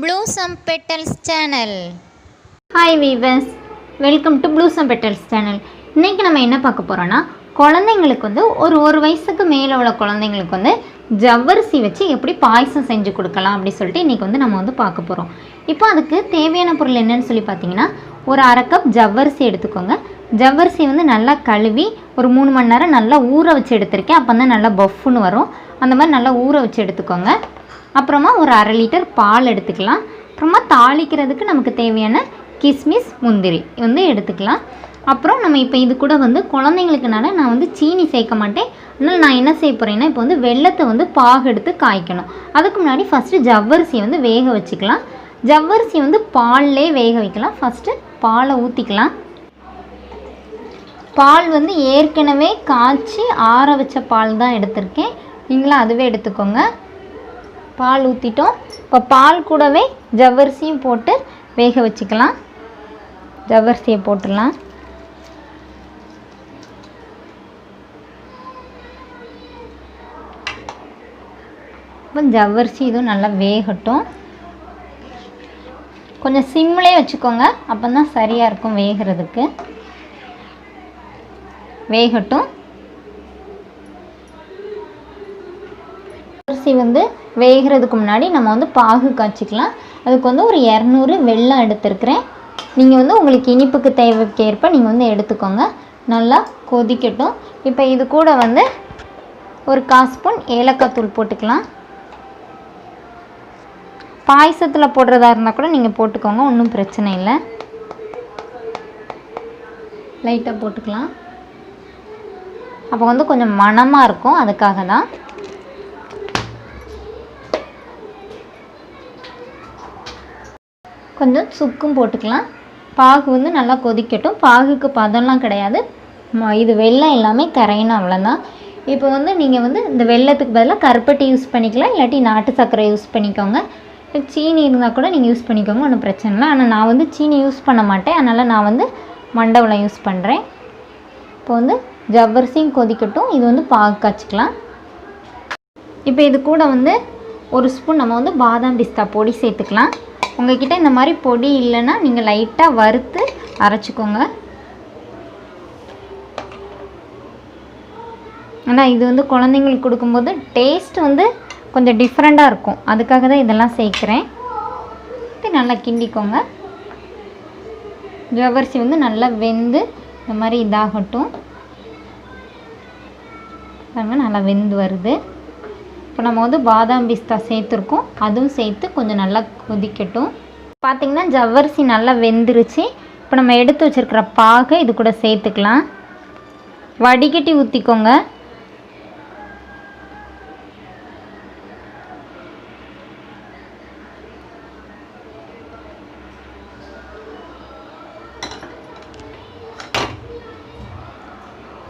Blossom Petals channel. Hi weavers, welcome to Blossom Petals channel. இன்னைக்கு நம்ம என்ன பார்க்க போறோம்னா குழந்தைங்களுக்கு வந்து ஒரு வயசுக்கு மேல உள்ள குழந்தைங்களுக்கு வந்து ஜவ்வரிசி வச்சு எப்படி பாயசம் செஞ்சு கொடுக்கலாம் அப்படி சொல்லிட்டு இன்னைக்கு வந்து நம்ம வந்து பார்க்க போறோம். இப்போ அதுக்கு தேவையான பொருள் என்னன்னு சொல்லி பார்த்தீங்கன்னா ஒரு 1/2 கப் ஜவ்வரிசி எடுத்துக்கோங்க. ஜவ்வரிசி வந்து நல்லா கழுவி ஒரு 3 மணி நேரம் நல்லா ஊற வச்சு எடுத்துருக்கேன். அப்போ தான் நல்லா பஃப்னு வரும். அந்த மாதிரி நல்லா ஊற வச்சு எடுத்துக்கோங்க. அப்புறமா ஒரு 1/2 லிட்டர் பால் எடுத்துக்கலாம். அப்புறமா தாளிக்கிறதுக்கு நமக்கு தேவையான கிஸ்மிஸ் முந்திரி வந்து எடுத்துக்கலாம். அப்புறம் நம்ம இப்போ இது கூட வந்து குழந்தைங்களுக்குனால நான் வந்து சீனி சேர்க்க மாட்டேன். அதனால் நான் என்ன செய்ய போகிறேன்னா இப்போ வந்து வெல்லத்தை வந்து பாகு எடுத்து காய்க்கணும். அதுக்கு முன்னாடி ஃபஸ்ட்டு ஜவ்வரிசியை வந்து வேக வச்சுக்கலாம். ஜவ்வரிசி வந்து பால்லே வேக வைக்கலாம். ஃபஸ்ட்டு பாலை ஊற்றிக்கலாம். பால் வந்து ஏற்கனவே காய்ச்சி ஆற வச்ச பால் தான் எடுத்திருக்கேன். நீங்களும் அதுவே எடுத்துக்கோங்க. பால் ஊற்றிட்டோம். இப்போ பால் கூடவே ஜவ்வரிசியும் போட்டு வேக வச்சுக்கலாம். ஜவ்வரிசியை போட்டுடலாம். இப்போ ஜவ்வரிசி இதுவும் நல்லா வேகட்டும். கொஞ்சம் சிம்லே வச்சுக்கோங்க, அப்போ தான் சரியாக இருக்கும் வேகிறதுக்கு. வேகட்டும். அரிசி வந்து வேகிறதுக்கு முன்னாடி நம்ம வந்து பாகு காய்ச்சிக்கலாம். அதுக்கு வந்து ஒரு 200 வெல்லம் எடுத்துருக்கிறேன். நீங்கள் வந்து உங்களுக்கு இனிப்புக்கு தேவைக்கேற்ப நீங்கள் வந்து எடுத்துக்கோங்க. நல்லா கொதிக்கட்டும். இப்போ இது கூட வந்து ஒரு 1/4 ஸ்பூன் ஏலக்காய் தூள் போட்டுக்கலாம். பாயசத்தில் போடுறதா இருந்தால் கூட நீங்கள் போட்டுக்கோங்க, ஒன்றும் பிரச்சனை இல்லை. லைட்டாக போட்டுக்கலாம். அப்போ வந்து கொஞ்சம் மணமாக இருக்கும், அதுக்காக தான். கொஞ்சம் சுக்கும் போட்டுக்கலாம். பாகு வந்து நல்லா கொதிக்கட்டும். பாகுக்கு பதம்லாம் கிடையாது, இது வெல்லம் எல்லாமே கரையணும், அவ்வளோதான். இப்போ வந்து நீங்கள் வந்து இந்த வெல்லத்துக்கு பதிலாக கருப்பட்டி யூஸ் பண்ணிக்கலாம், இல்லாட்டி நாட்டு சர்க்கரை யூஸ் பண்ணிக்கோங்க. சீனி இருந்தால் கூட நீங்கள் யூஸ் பண்ணிக்கோங்க, ஒன்றும் பிரச்சனை இல்லை. ஆனால் நான் வந்து சீனி யூஸ் பண்ண மாட்டேன், அதனால் நான் வந்து மண்டவெல்லம் யூஸ் பண்ணுறேன். இப்போ வந்து ஜவ்வரிசியும் கொதிக்கட்டும். இது வந்து பாகு காய்ச்சிக்கலாம். இப்போ இது கூட வந்து 1 ஸ்பூன் நம்ம வந்து பாதாம் பிஸ்தா பொடி சேர்த்துக்கலாம். உங்கள்கிட்ட இந்த மாதிரி பொடி இல்லைன்னா நீங்கள் லைட்டாக வறுத்து அரைச்சிக்கோங்க. ஆனால் இது வந்து குழந்தைங்களுக்கு கொடுக்கும்போது டேஸ்ட் வந்து கொஞ்சம் டிஃப்ரெண்ட்டாக இருக்கும், அதுக்காக தான் இதெல்லாம் சேர்க்குறேன். நல்லா கிண்டிக்கோங்க. ஜவ்வரிசி வந்து நல்லா வெந்து இந்த மாதிரி இதாகட்டும். நல்லா வெந்து வருது. இப்போ நம்ம வந்து பாதாம் பிஸ்தா சேர்த்துருக்கோம், அதுவும் சேர்த்து கொஞ்சம் நல்லா கொதிக்கட்டும். பார்த்திங்கன்னா ஜவ்வரிசி நல்லா வெந்துருச்சு. இப்போ நம்ம எடுத்து வச்சுருக்கிற பாகை இது கூட சேர்த்துக்கலாம். வடிகட்டி ஊற்றிக்கோங்க.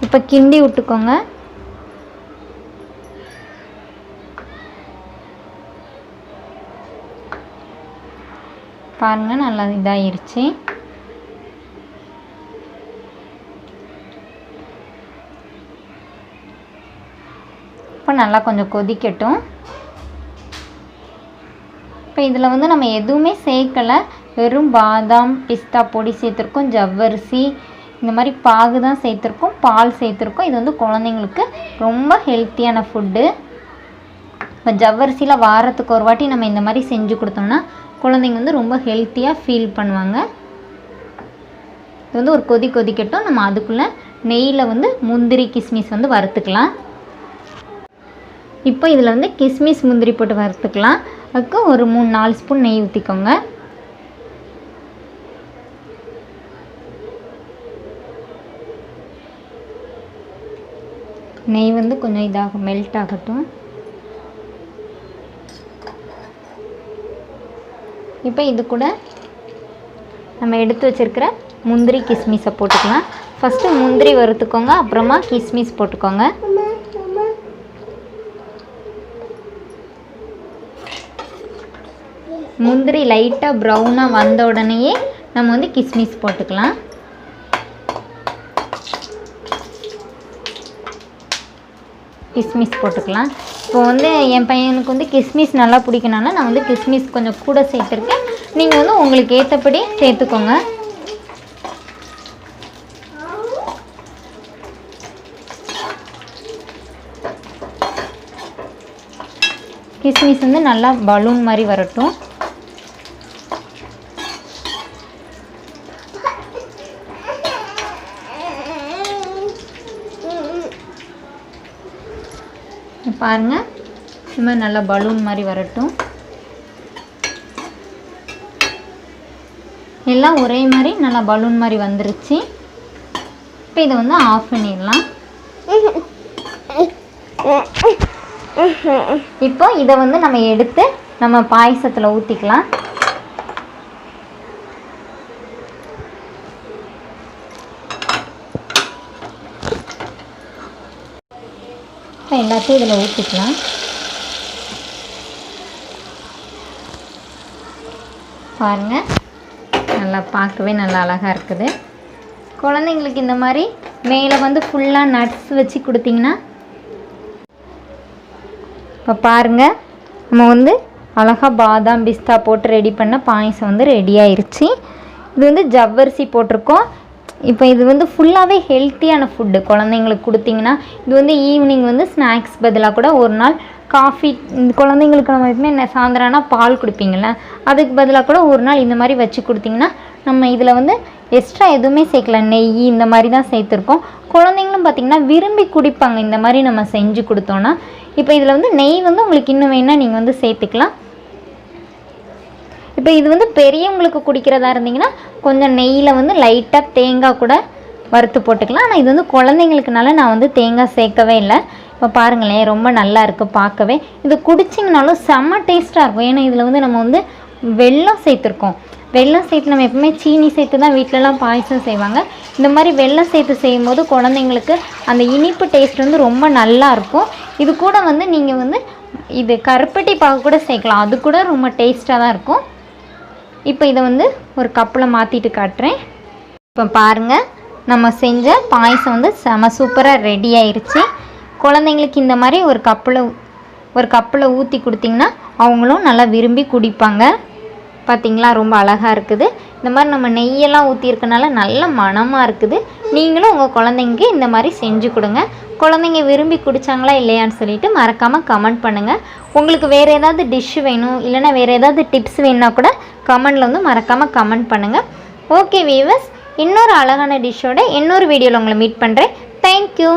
இப்போ கிண்டி விட்டுக்கோங்க. பாருங்கள், நல்லா இதாகிருச்சு. இப்போ நல்லா கொஞ்சம் கொதிக்கட்டும். இப்போ இதில் வந்து நம்ம எதுவுமே சேர்க்கலை, வெறும் பாதாம் பிஸ்தா பொடி சேர்த்துருக்கோம், ஜவ்வரிசி இந்த மாதிரி பாகு தான் சேர்த்துருக்கோம், பால் சேர்த்துருக்கோம். இது வந்து குழந்தைங்களுக்கு ரொம்ப ஹெல்த்தியான ஃபுட்டு. இப்போ ஜவ்வரிசியில் வாரத்துக்கு ஒரு வாட்டி நம்ம இந்த மாதிரி செஞ்சு கொடுத்தோம்னா குழந்தைங்க வந்து ரொம்ப ஹெல்த்தியாக ஃபீல் பண்ணுவாங்க. இது வந்து ஒரு கொதிக்கட்டும். நம்ம அதுக்குள்ளே நெய்யில் வந்து முந்திரி கிஸ்மிஸ் வந்து வறுத்துக்கலாம். இப்போ இதில் வந்து கிஸ்மிஸ் முந்திரி போட்டு வறுத்துக்கலாம். அதுக்கு ஒரு 3-4 ஸ்பூன் நெய் ஊற்றிக்கோங்க. நெய் வந்து கொஞ்சம் மெல்ட் ஆகட்டும். இப்போ இது கூட நம்ம எடுத்து வச்சுருக்கிற முந்திரி கிஸ்மிஸை போட்டுக்கலாம். ஃபஸ்ட்டு முந்திரி வறுத்துக்கோங்க, அப்புறமா கிஸ்மிஸ் போட்டுக்கோங்க. முந்திரி லைட்டாக ப்ரௌனாக வந்த உடனேயே நம்ம வந்து கிஸ்மிஸ் போட்டுக்கலாம். கிஸ்மிஸ் போட்டுக்கலாம். இப்போ வந்து என் பையனுக்கு வந்து கிஸ்மிஸ் நல்லா பிடிக்கணும்னா நான் வந்து கிஸ்மிஸ் கொஞ்சம் கூட சேர்த்துருக்கேன். நீங்கள் வந்து உங்களுக்கு ஏற்றபடி சேர்த்துக்கோங்க. கிஸ்மிஸ் வந்து நல்லா பலூன் மாதிரி வரட்டும். பாருங்கள், இந்த மாதிரி நல்லா பலூன் மாதிரி வரட்டும். எல்லாம் ஒரே மாதிரி நல்லா பலூன் மாதிரி வந்துருச்சு. இப்போ இதை வந்து ஆஃப் பண்ணிடலாம். இப்போ இதை வந்து நம்ம எடுத்து நம்ம பாயசத்தில் ஊற்றிக்கலாம். இப்போ எல்லாத்தையும் இதில் ஊற்றிக்கலாம். பாருங்கள், நல்லா பார்க்கவே நல்லா அழகாக இருக்குது. குழந்தைங்களுக்கு இந்த மாதிரி மேலே வந்து ஃபுல்லாக நட்ஸ் வச்சு கொடுத்தீங்கன்னா, இப்போ பாருங்கள், நம்ம வந்து அழகாக பாதாம் பிஸ்தா போட்டு ரெடி பண்ண பாயசம் வந்து ரெடி ஆயிடுச்சு. இது வந்து ஜவ்வரிசி போட்டிருக்கோம். இப்போ இது வந்து ஃபுல்லாகவே ஹெல்த்தியான ஃபுட்டு. குழந்தைங்களுக்கு கொடுத்திங்கன்னா இது வந்து ஈவினிங் வந்து ஸ்நாக்ஸ் பதிலாக கூட ஒரு நாள் காஃபி, குழந்தைங்களுக்கு நம்ம எப்பவுமே சாயந்தரம்னா பால் கொடுப்பீங்கள, அதுக்கு பதிலாக கூட ஒரு நாள் இந்த மாதிரி வச்சு கொடுத்திங்கன்னா, நம்ம இதில் வந்து எக்ஸ்ட்ரா எதுவுமே சேர்க்கல, நெய் இந்த மாதிரி தான் சேர்த்துருக்கோம். குழந்தைங்களும் பார்த்திங்கன்னா விரும்பி குடிப்பாங்க இந்த மாதிரி நம்ம செஞ்சு கொடுத்தோன்னா. இப்போ இதில் வந்து நெய் வந்து உங்களுக்கு இன்னும் வேணால் நீங்கள் வந்து சேர்த்துக்கலாம். இப்போ இது வந்து பெரியவங்களுக்கு குடிக்கிறதா இருந்தீங்கன்னா கொஞ்சம் நெய்யில் வந்து லைட்டாக தேங்காய் கூட வறுத்து போட்டுக்கலாம். ஆனால் இது வந்து குழந்தைங்களுக்குனால நான் வந்து தேங்காய் சேர்க்கவே இல்லை. இப்போ பாருங்களேன், ரொம்ப நல்லா இருக்குது பார்க்கவே. இது குடிச்சிங்கனாலும் செம்ம டேஸ்ட்டாக இருக்கும். ஏன்னா இதில் வந்து நம்ம வந்து வெல்லம் சேர்த்துருக்கோம். வெல்லம் சேர்த்து நம்ம எப்பவுமே சீனி சேர்த்து தான் வீட்டிலலாம் பாயசம் செய்வாங்க. இந்த மாதிரி வெல்லம் சேர்த்து செய்யும்போது குழந்தைங்களுக்கு அந்த இனிப்பு டேஸ்ட் வந்து ரொம்ப நல்லா இருக்கும். இது கூட வந்து நீங்கள் வந்து இது கருப்பட்டி பாகு கூட சேர்க்கலாம், அது கூட ரொம்ப டேஸ்ட்டாக தான் இருக்கும். இப்போ இதை வந்து ஒரு கப்பில் மாற்றிட்டு காட்டுறேன். இப்போ பாருங்கள், நம்ம செஞ்ச பாயசம் வந்து செம சூப்பராக ரெடி ஆயிடுச்சு. குழந்தைங்களுக்கு இந்த மாதிரி ஒரு கப்பில் ஊற்றி கொடுத்திங்கன்னா அவங்களும் நல்லா விரும்பி குடிப்பாங்க. பார்த்திங்களா, ரொம்ப அழகாக இருக்குது. இந்த மாதிரி நம்ம நெய்யெல்லாம் ஊற்றிருக்கனால நல்ல மணமாக இருக்குது. நீங்களும் உங்கள் குழந்தைங்க இந்த மாதிரி செஞ்சு கொடுங்க. குழந்தைங்க விரும்பி குடித்தாங்களா இல்லையான்னு சொல்லிவிட்டு மறக்காமல் கமெண்ட் பண்ணுங்கள். உங்களுக்கு வேறு ஏதாவது டிஷ்ஷு வேணும் இல்லைனா வேறு ஏதாவது டிப்ஸ் வேணுன்னா கூட கமெண்டில் வந்து மறக்காமல் கமெண்ட் பண்ணுங்கள். ஓகே வீவர்ஸ், இன்னொரு அழகான டிஷ்ஷோட இன்னொரு வீடியோவில் உங்களை மீட் பண்ணுறேன். தேங்க்யூ.